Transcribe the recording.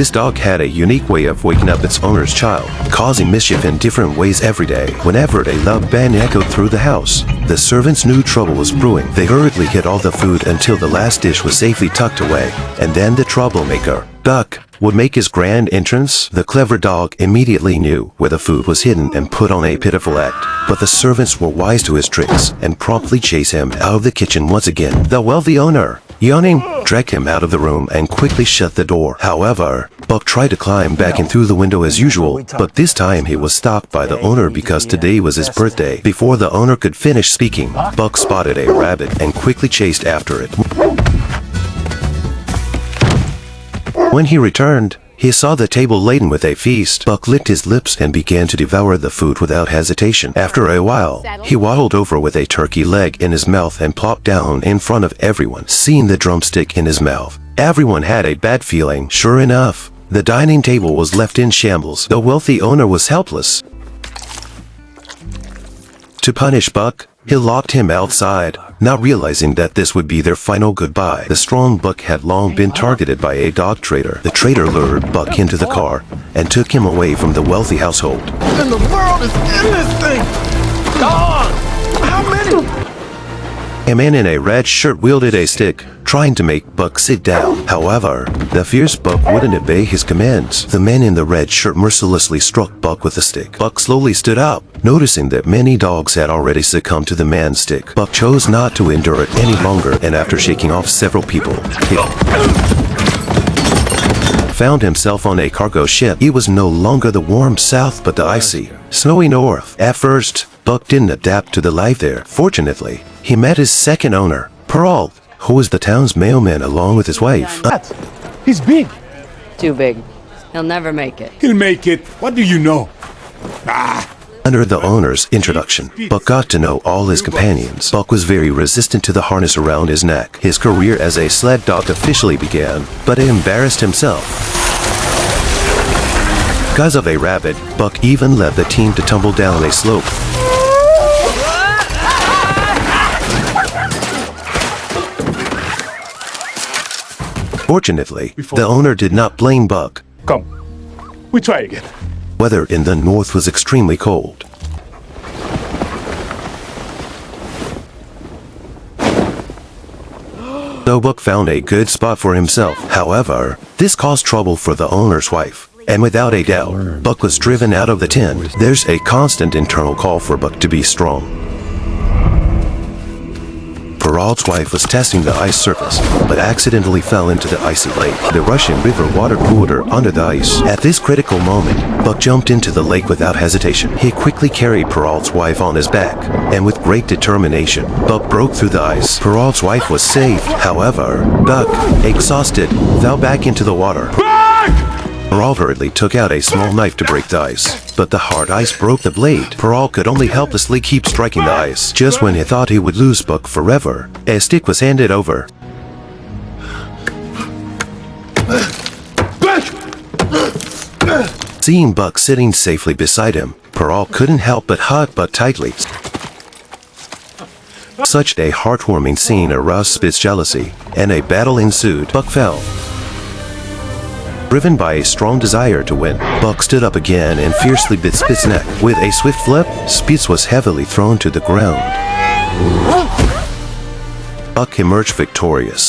This dog had a unique way of waking up its owner's child, causing mischief in different ways every day. Whenever a loud bang echoed through the house, the servants knew trouble was brewing. They hurriedly hid all the food until the last dish was safely tucked away, and then the troublemaker, Buck, would make his grand entrance. The clever dog immediately knew where the food was hidden and put on a pitiful act. But the servants were wise to his tricks and promptly chased him out of the kitchen once again. The wealthy owner, yawning, dragged him out of the room and quickly shut the door. However, Buck tried to climb back in through the window as usual, but this time he was stopped by the owner because today was his birthday. Before the owner could finish speaking, Buck spotted a rabbit and quickly chased after it. When he returned, he saw the table laden with a feast. Buck licked his lips and began to devour the food without hesitation. After a while, he waddled over with a turkey leg in his mouth and plopped down in front of everyone. Seeing the drumstick in his mouth, everyone had a bad feeling. Sure enough, the dining table was left in shambles. The wealthy owner was helpless. To punish Buck, he locked him outside, not realizing that this would be their final goodbye. The strong Buck had long been targeted by a dog trader. The trader lured Buck into the car and took him away from the wealthy household. What in the world is in this thing? Dog! How many? A man in a red shirt wielded a stick, trying to make Buck sit down. However, the fierce Buck wouldn't obey his commands. The man in the red shirt mercilessly struck Buck with the stick. Buck slowly stood up, noticing that many dogs had already succumbed to the man's stick. Buck chose not to endure it any longer, and after shaking off several people, he found himself on a cargo ship. He was no longer the warm south but the icy, snowy north. At first, Buck didn't adapt to the life there. Fortunately, he met his second owner, Peralt, who was the town's mailman along with his wife. He's big. Too big. He'll never make it. He'll make it. What do you know? Under the owner's introduction, Buck got to know all his companions. Buck was very resistant to the harness around his neck. His career as a sled dog officially began, but he embarrassed himself. Because of a rabbit, Buck even led the team to tumble down a slope. Fortunately, the owner did not blame Buck. Come, we try again. Weather in the north was extremely cold. So Buck found a good spot for himself. However, this caused trouble for the owner's wife. And without a doubt, Buck was driven out of the tent. There's a constant internal call for Buck to be strong. Peralt's wife was testing the ice surface, but accidentally fell into the icy lake. The rushing river water cooled her under the ice. At this critical moment, Buck jumped into the lake without hesitation. He quickly carried Peralt's wife on his back, and with great determination, Buck broke through the ice. Peralt's wife was saved. However, Buck, exhausted, fell back into the water. Peralt hurriedly took out a small knife to break the ice, but the hard ice broke the blade. Peralt could only helplessly keep striking the ice. Just when he thought he would lose Buck forever, a stick was handed over. Seeing Buck sitting safely beside him, Peralt couldn't help but hug Buck tightly. Such a heartwarming scene aroused Spit's jealousy, and a battle ensued. Buck fell. Driven by a strong desire to win, Buck stood up again and fiercely bit Spit's neck. With a swift flip, Spitz was heavily thrown to the ground. Buck emerged victorious.